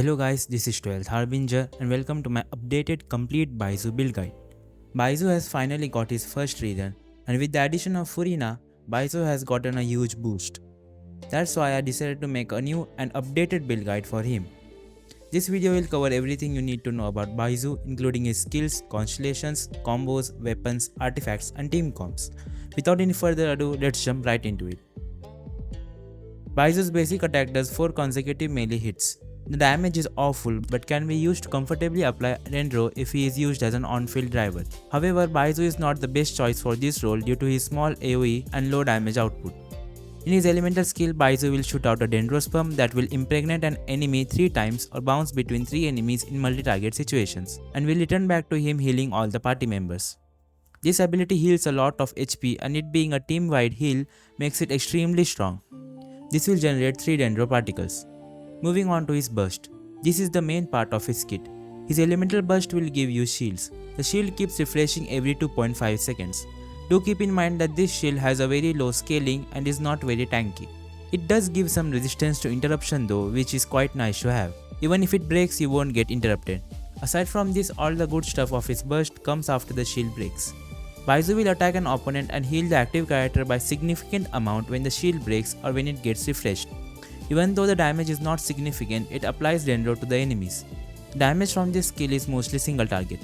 Hello guys, this is 12th Harbinger and welcome to my updated complete Baizhu build guide. Baizhu has finally got his first rerun, and with the addition of Furina, Baizhu has gotten a huge boost. That's why I decided to make a new and updated build guide for him. This video will cover everything you need to know about Baizhu, including his skills, constellations, combos, weapons, artifacts and team comps. Without any further ado, let's jump right into it. Baizhu's basic attack does 4 consecutive melee hits. The damage is awful but can be used to comfortably apply Dendro if he is used as an on-field driver. However, Baizhu is not the best choice for this role due to his small AoE and low damage output. In his elemental skill, Baizhu will shoot out a Dendro Sperm that will impregnate an enemy 3 times or bounce between 3 enemies in multi-target situations, and will return back to him healing all the party members. This ability heals a lot of HP, and it being a team-wide heal makes it extremely strong. This will generate 3 Dendro particles. Moving on to his burst. This is the main part of his kit. His elemental burst will give you shields. The shield keeps refreshing every 2.5 seconds. Do keep in mind that this shield has a very low scaling and is not very tanky. It does give some resistance to interruption though, which is quite nice to have. Even if it breaks, you won't get interrupted. Aside from this, all the good stuff of his burst comes after the shield breaks. Baizhu will attack an opponent and heal the active character by significant amount when the shield breaks or when it gets refreshed. Even though the damage is not significant, it applies Dendro to the enemies. Damage from this skill is mostly single target.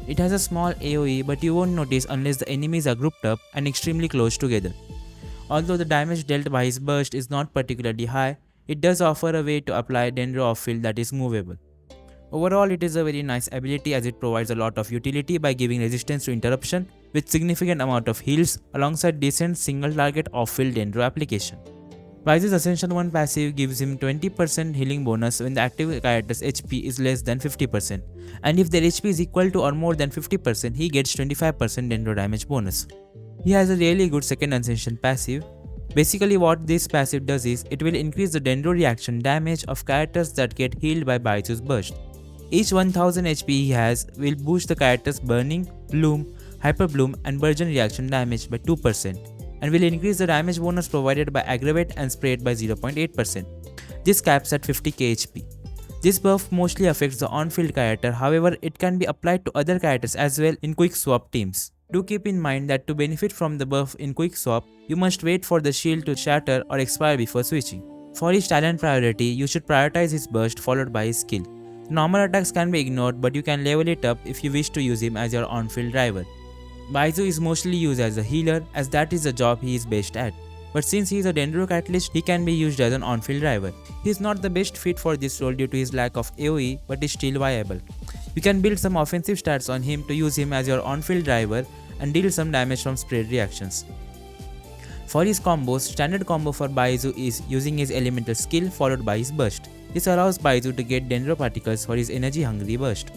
It has a small AoE, but you won't notice unless the enemies are grouped up and extremely close together. Although the damage dealt by his burst is not particularly high, it does offer a way to apply Dendro off-field that is movable. Overall, it is a very nice ability as it provides a lot of utility by giving resistance to interruption with significant amount of heals alongside decent single target off-field Dendro application. Baizhu's Ascension 1 passive gives him 20% healing bonus when the active character's HP is less than 50%, and if their HP is equal to or more than 50%, he gets 25% Dendro damage bonus. He has a really good second Ascension passive. Basically what this passive does is, it will increase the Dendro reaction damage of characters that get healed by Baizhu's burst. Each 1000 HP he has will boost the character's Burning, Bloom, Hyper Bloom and Burgeon reaction damage by 2%. And will increase the damage bonus provided by Aggravate and Sprayed by 0.8%. This caps at 50k HP. This buff mostly affects the on-field character, however it can be applied to other characters as well in quick swap teams. Do keep in mind that to benefit from the buff in quick swap, you must wait for the shield to shatter or expire before switching. For his talent priority, you should prioritize his burst followed by his skill. Normal attacks can be ignored, but you can level it up if you wish to use him as your on-field driver. Baizhu is mostly used as a healer as that is the job he is best at. But since he is a Dendro catalyst, he can be used as an on-field driver. He is not the best fit for this role due to his lack of AoE, but is still viable. You can build some offensive stats on him to use him as your on-field driver and deal some damage from spread reactions. For his combos, standard combo for Baizhu is using his elemental skill followed by his burst. This allows Baizhu to get Dendro particles for his energy hungry burst.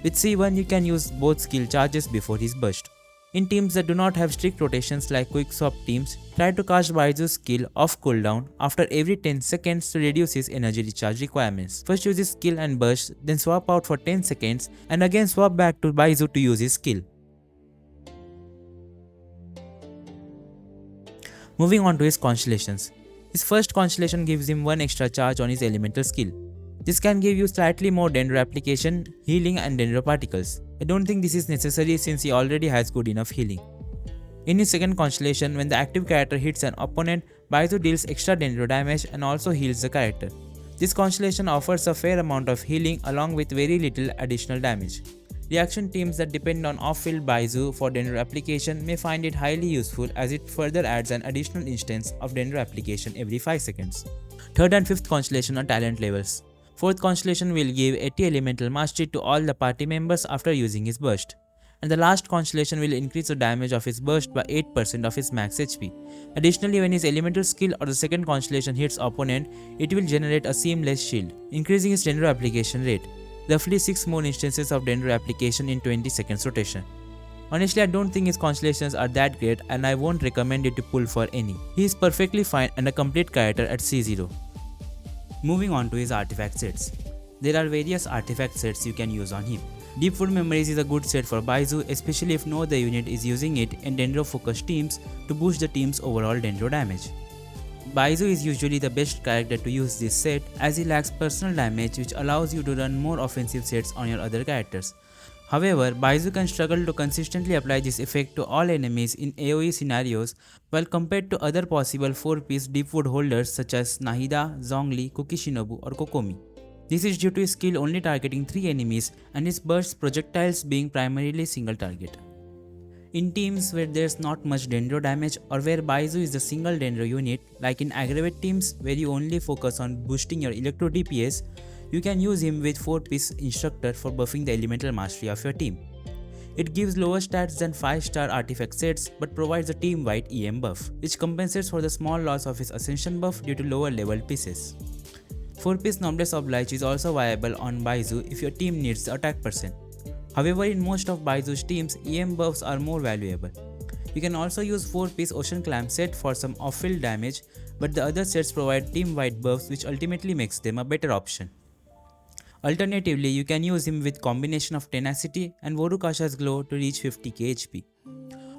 With C1 you can use both skill charges before his burst. In teams that do not have strict rotations like quick swap teams, try to cast Baizhu's skill off cooldown after every 10 seconds to reduce his energy recharge requirements. First use his skill and burst, then swap out for 10 seconds and again swap back to Baizhu to use his skill. Moving on to his constellations. His first constellation gives him 1 extra charge on his elemental skill. This can give you slightly more Dendro application, healing and Dendro particles. I don't think this is necessary since he already has good enough healing. In his second constellation, when the active character hits an opponent, Baizhu deals extra Dendro damage and also heals the character. This constellation offers a fair amount of healing along with very little additional damage. Reaction teams that depend on off-field Baizhu for Dendro application may find it highly useful as it further adds an additional instance of Dendro application every 5 seconds. Third and fifth constellation are talent levels. Fourth constellation will give 80 elemental mastery to all the party members after using his burst. And the last constellation will increase the damage of his burst by 8% of his max HP. Additionally, when his elemental skill or the second constellation hits opponent, it will generate a seamless shield, increasing his Dendro application rate. Roughly 6 more instances of Dendro application in 20 seconds rotation. Honestly, I don't think his constellations are that great and I won't recommend you to pull for any. He is perfectly fine and a complete character at C0. Moving on to his artifact sets. There are various artifact sets you can use on him. Deep Food Memories is a good set for Baizhu, especially if no other unit is using it in Dendro focused teams to boost the team's overall Dendro damage. Baizhu is usually the best character to use this set as he lacks personal damage, which allows you to run more offensive sets on your other characters. However, Baizhu can struggle to consistently apply this effect to all enemies in AoE scenarios, while compared to other possible 4-piece Deepwood holders such as Nahida, Zhongli, Kukishinobu or Kokomi. This is due to his skill only targeting 3 enemies and his burst projectiles being primarily single target. In teams where there's not much Dendro damage or where Baizhu is the single Dendro unit, like in aggravate teams where you only focus on boosting your electro DPS, you can use him with 4-piece instructor for buffing the elemental mastery of your team. It gives lower stats than 5-star artifact sets but provides a team-wide EM buff, which compensates for the small loss of his ascension buff due to lower leveled pieces. 4-piece Noblesse Oblige is also viable on Baizhu if your team needs the attack percent. However, in most of Baizhu's teams, EM buffs are more valuable. You can also use 4-piece Ocean Clam set for some off-field damage, but the other sets provide team-wide buffs which ultimately makes them a better option. Alternatively, you can use him with combination of Tenacity and Vorukasha's Glow to reach 50k HP.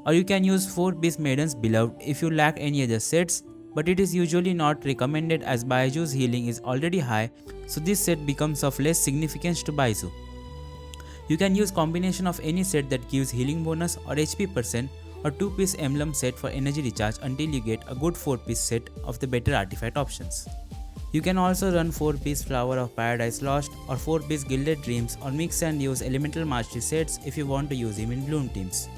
Or you can use 4-piece Maiden's Beloved if you lack any other sets, but it is usually not recommended as Baiju's healing is already high, so this set becomes of less significance to Baizhu. You can use combination of any set that gives healing bonus or HP percent or 2-piece emblem set for energy recharge until you get a good 4-piece set of the better artifact options. You can also run 4-piece Flower of Paradise Lost or 4-piece Gilded Dreams or mix and use elemental mastery sets if you want to use him in Bloom teams.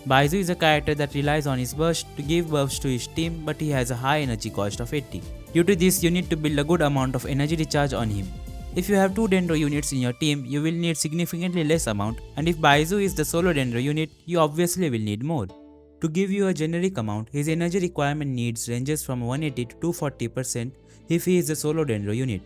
Baizhu is a character that relies on his burst to give buffs to his team, but he has a high energy cost of 80. Due to this, you need to build a good amount of energy recharge on him. If you have 2 Dendro units in your team, you will need significantly less amount, and if Baizhu is the solo Dendro unit, you obviously will need more. To give you a generic amount, his energy requirement needs ranges from 180 to 240% if he is the solo Dendro unit.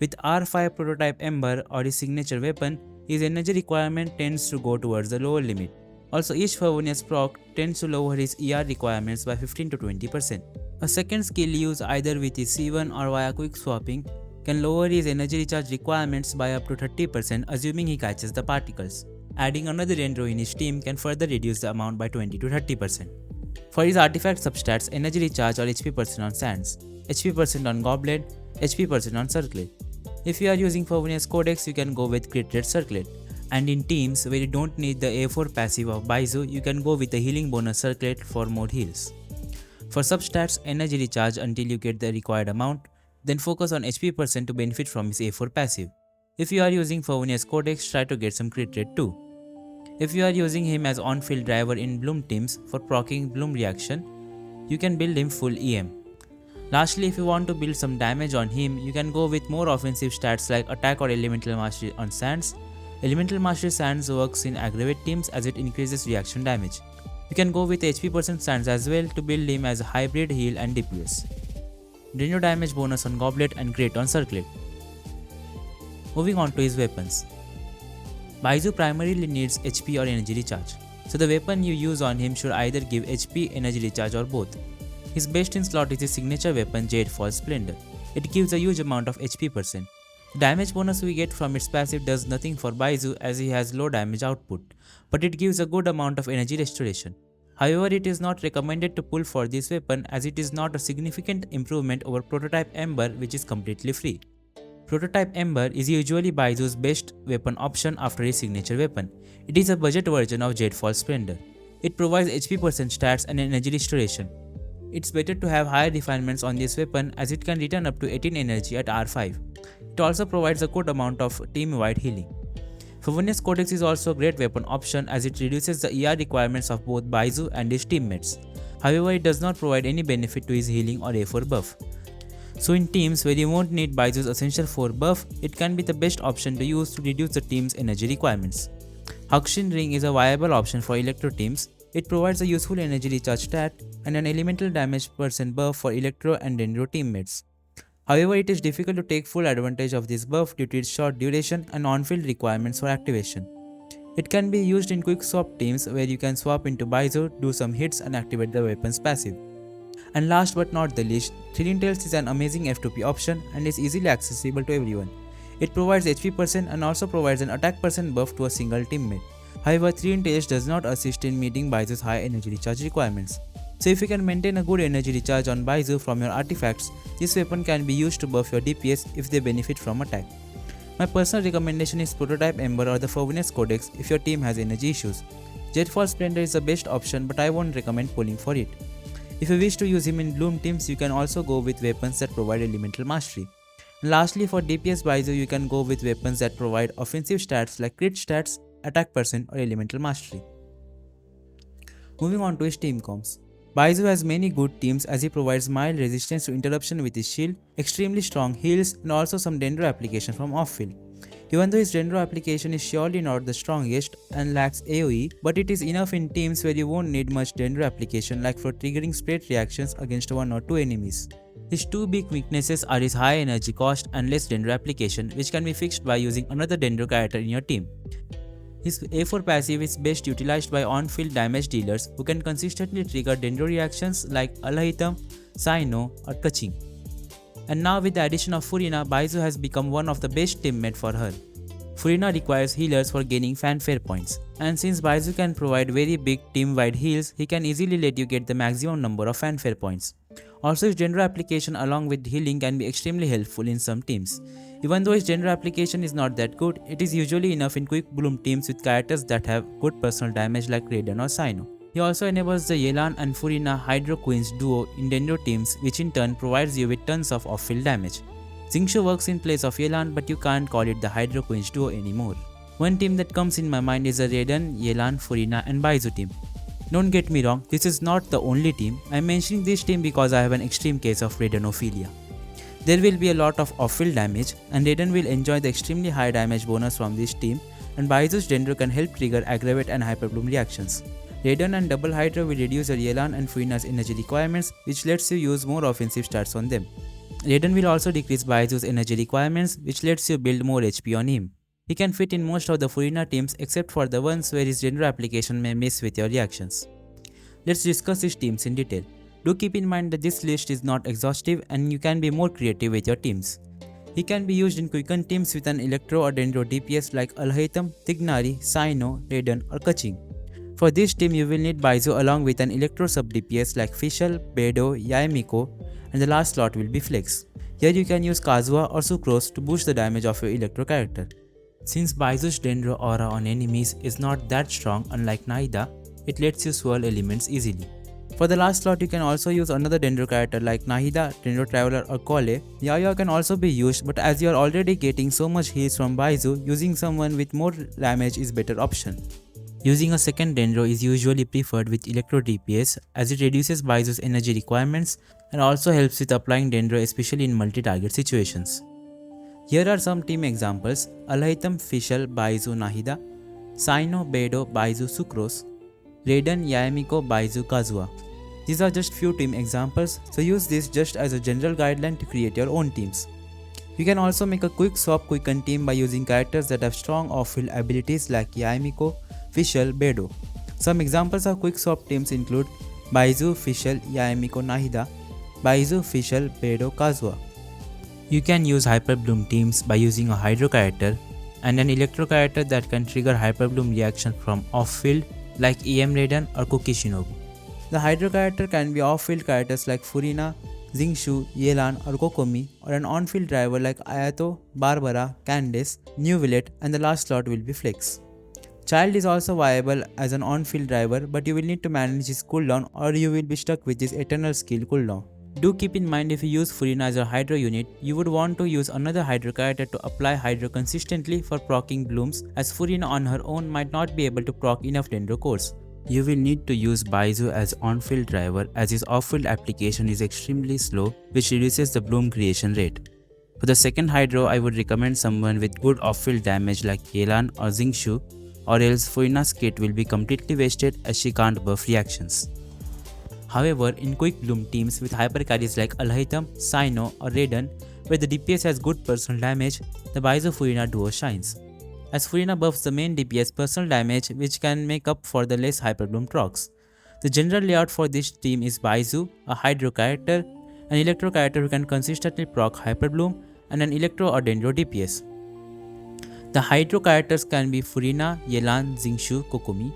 With R5 prototype Ember or his signature weapon, his energy requirement tends to go towards the lower limit. Also, each Furina's proc tends to lower his ER requirements by 15 to 20%. A second skill used either with his C1 or via quick swapping can lower his energy recharge requirements by up to 30% assuming he catches the particles. Adding another Dendro in his team can further reduce the amount by 20 to 30%. For his artifact substats, energy recharge or HP percent on Sands, HP percent on Goblet, HP percent on Circlet. If you are using Furina's Codex, you can go with Crit Rate Circlet. And in teams where you don't need the A4 passive of Baizhu, you can go with the healing bonus Circlet for more heals. For substats, energy recharge until you get the required amount, then focus on HP percent to benefit from his A4 passive. If you are using Furina's Codex, try to get some crit rate too. If you are using him as on-field driver in Bloom teams for proccing Bloom reaction, you can build him full EM. Lastly, if you want to build some damage on him, you can go with more offensive stats like attack or elemental mastery on Sands. Elemental mastery Sands works in aggravate teams as it increases reaction damage. You can go with HP percent Sands as well to build him as a hybrid heal and DPS. Dendro damage bonus on Goblet and Great on Circlet. Moving on to his weapons. Baizhu primarily needs HP or energy recharge, so the weapon you use on him should either give HP, energy recharge or both. His best in slot is his signature weapon Jadefall Splendor. It gives a huge amount of HP percent. The damage bonus we get from its passive does nothing for Baizhu as he has low damage output, but it gives a good amount of energy restoration. However, it is not recommended to pull for this weapon as it is not a significant improvement over Prototype Ember, which is completely free. Prototype Ember is usually Baizu's best weapon option after his signature weapon. It is a budget version of Jadefall Splendor. It provides HP percent stats and energy restoration. It's better to have higher refinements on this weapon as it can return up to 18 energy at R5. It also provides a good amount of team-wide healing. Furina's Codex is also a great weapon option as it reduces the ER requirements of both Baizhu and his teammates. However, it does not provide any benefit to his healing or A4 buff. So in teams where you won't need Baizu's Essential 4 buff, it can be the best option to use to reduce the team's energy requirements. Hakushin Ring is a viable option for Electro teams. It provides a useful energy recharge stat and an elemental damage percent buff for Electro and Dendro teammates. However, it is difficult to take full advantage of this buff due to its short duration and on-field requirements for activation. It can be used in quick swap teams where you can swap into Baizhu, do some hits and activate the weapon's passive. And last but not the least, Thrilling Tales is an amazing F2P option and is easily accessible to everyone. It provides HP percent and also provides an attack percent buff to a single teammate. However, Thrilling Tales does not assist in meeting Baizu's high energy recharge requirements. So if you can maintain a good energy recharge on Baizhu from your artifacts, this weapon can be used to buff your DPS if they benefit from attack. My personal recommendation is Prototype Ember or the Furina Codex if your team has energy issues. Jetfall Splendor is the best option, but I won't recommend pulling for it. If you wish to use him in Bloom teams, you can also go with weapons that provide elemental mastery. And lastly, for DPS Baizhu, you can go with weapons that provide offensive stats like crit stats, attack percent or elemental mastery. Moving on to his team comps. Baizhu has many good teams as he provides mild resistance to interruption with his shield, extremely strong heals and also some Dendro application from off-field. Even though his Dendro application is surely not the strongest and lacks AoE, but it is enough in teams where you won't need much Dendro application like for triggering spread reactions against 1 or 2 enemies. His two big weaknesses are his high energy cost and less Dendro application, which can be fixed by using another Dendro character in your team. His A4 passive is best utilized by on-field damage dealers who can consistently trigger Dendro reactions like Alhaitham, Saino or Kaching. And now with the addition of Furina, Baizhu has become one of the best teammates for her. Furina requires healers for gaining fanfare points, and since Baizhu can provide very big team-wide heals, he can easily let you get the maximum number of fanfare points. Also, his Dendro application along with healing can be extremely helpful in some teams. Even though his Dendro application is not that good, it is usually enough in quick bloom teams with characters that have good personal damage like Raiden or Saino. He also enables the Yelan and Furina Hydro Queens duo in Dendro teams, which in turn provides you with tons of off-field damage. Xingqiu works in place of Yelan, but you can't call it the Hydro Queens duo anymore. One team that comes in my mind is the Raiden, Yelan, Furina and Baizhu team. Don't get me wrong, this is not the only team. I'm mentioning this team because I have an extreme case of Raidenophilia. There will be a lot of off-field damage, and Raiden will enjoy the extremely high damage bonus from this team, and Baizu's Dendro can help trigger Aggravate and Hyperbloom reactions. Raiden and Double Hydra will reduce your Yelan and Furina's energy requirements, which lets you use more offensive stats on them. Raiden will also decrease Baizu's energy requirements, which lets you build more HP on him. He can fit in most of the Furina teams except for the ones where his Dendro application may mess with your reactions. Let's discuss his teams in detail. Do keep in mind that this list is not exhaustive and you can be more creative with your teams. He can be used in quicken teams with an Electro or Dendro DPS like Alhaitham, Tignari, Saino, Raiden or Kaching. For this team you will need Baizhu along with an Electro sub DPS like Fischl, Beidou, Yaemiko, and the last slot will be Flex. Here you can use Kazuha or Sucrose to boost the damage of your Electro character. Since Baizu's Dendro aura on enemies is not that strong unlike Nahida, it lets you swirl elements easily. For the last slot you can also use another Dendro character like Nahida, Dendro Traveler or Kole. Yaya can also be used, but as you are already getting so much heals from Baizhu, using someone with more damage is better option. Using a second Dendro is usually preferred with Electro DPS as it reduces Baizu's energy requirements and also helps with applying Dendro especially in multi-target situations. Here are some team examples: Alhaitham, Fischl, Baizhu, Nahida, Saino, Beidou, Baizhu, Sucrose, Raiden, Yaemiko, Baizhu, Kazuha. These are just few team examples, so use this just as a general guideline to create your own teams. You can also make a quick swap quicken team by using characters that have strong off-field abilities like Yaemiko, Fischl, Beidou. Some examples of quick swap teams include Baizhu, Fischl, Yaemiko, Nahida, Baizhu, Fischl, Beidou, Kazuha. You can use Hyperbloom teams by using a Hydro character and an Electro character that can trigger Hyperbloom reaction from off-field like EM Raiden or Cookie Shinobu. The Hydro character can be off-field characters like Furina, Xingqiu, Yelan or Kokomi, or an on-field driver like Ayato, Barbara, Candace, New Villet, and the last slot will be Flex. Child is also viable as an on-field driver, but you will need to manage his cooldown or you will be stuck with his eternal skill cooldown. Do keep in mind if you use Furina as a Hydro unit, you would want to use another Hydro character to apply Hydro consistently for proccing blooms, as Furina on her own might not be able to proc enough Dendro cores. You will need to use Baizhu as on-field driver as his off-field application is extremely slow, which reduces the bloom creation rate. For the second Hydro, I would recommend someone with good off-field damage like Yelan or Xingqiu, or else Furina's kit will be completely wasted as she can't buff reactions. However, in quick bloom teams with hyper carries like Alhaitham, Saino or Raiden, where the DPS has good personal damage, the Baizhu Furina duo shines, as Furina buffs the main DPS personal damage, which can make up for the less hyperbloom procs. The general layout for this team is Baizhu, a Hydro character, an Electro character who can consistently proc hyperbloom, and an Electro or Dendro DPS. The Hydro characters can be Furina, Yelan, Xingqiu, Kokomi.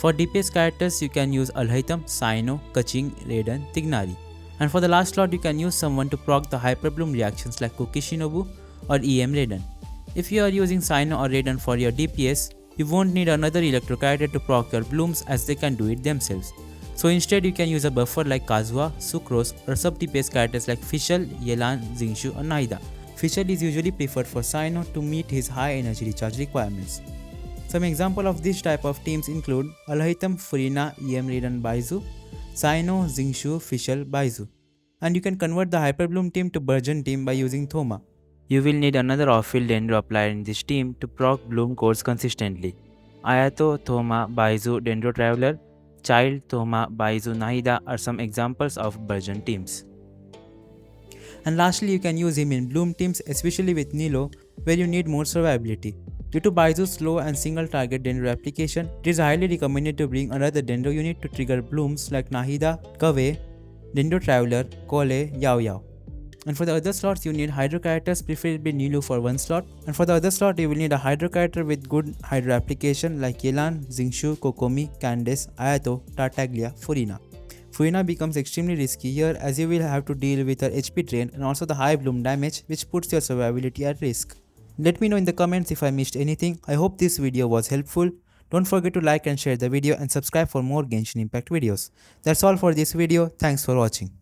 For DPS characters, you can use Alhaitham, Sino, Kaching, Raiden, Tignari. And for the last slot, you can use someone to proc the Hyperbloom reactions like Kokishinobu or EM Raiden. If you are using Sino or Raiden for your DPS, you won't need another electro character to proc your blooms as they can do it themselves. So instead you can use a buffer like Kazuha, Sucrose or sub DPS characters like Fischl, Yelan, Xingqiu or Nahida. Fischl is usually preferred for Sino to meet his high energy recharge requirements. Some examples of this type of teams include Alhaitham, Furina, EM Raiden, Baizhu, Sino, Xingqiu, Fischl, Baizhu. And you can convert the Hyperbloom team to Burgeon team by using Thoma. You will need another off-field Dendro applier in this team to proc bloom cores consistently. Ayato, Thoma, Baizhu, Dendro Traveler, Child, Thoma, Baizhu, Nahida are some examples of Burgeon teams. And lastly, you can use him in bloom teams, especially with Nilo, where you need more survivability. Due to Baizu's slow and single target Dendro application, it is highly recommended to bring another Dendro unit to trigger blooms like Nahida, Kawei, Dendro Traveler, Kole, Yao Yao. And for the other slots, you need Hydro characters, preferably Nilo for one slot. And for the other slot, you will need a Hydro character with good Hydro application like Yelan, Xingqiu, Kokomi, Candace, Ayato, Tartaglia, Furina. Furina becomes extremely risky here as you will have to deal with her HP drain and also the high bloom damage which puts your survivability at risk. Let me know in the comments if I missed anything. I hope this video was helpful. Don't forget to like and share the video and subscribe for more Genshin Impact videos. That's all for this video. Thanks for watching.